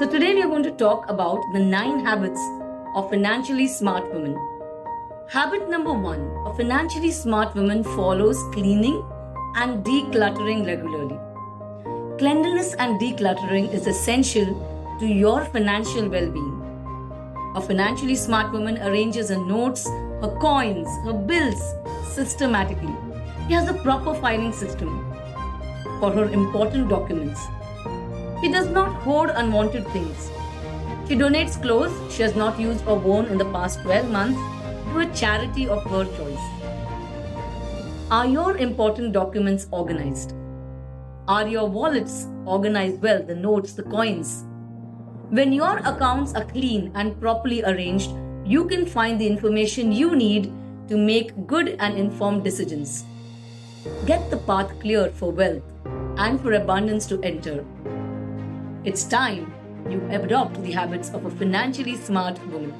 So, today we are going to talk about the 9 habits of financially smart women. Habit number 1: a financially smart woman follows cleaning and decluttering regularly. Cleanliness and decluttering is essential to your financial well being. A financially smart woman arranges her notes, her coins, her bills systematically. She has a proper filing system for her important documents. She does not hoard unwanted things. She donates clothes she has not used or worn in the past 12 months to a charity of her choice. Are your important documents organized? Are your wallets organized well, the notes, the coins? When your accounts are clean and properly arranged, you can find the information you need to make good and informed decisions. Get the path clear for wealth and for abundance to enter. It's time you adopt the habits of a financially smart woman.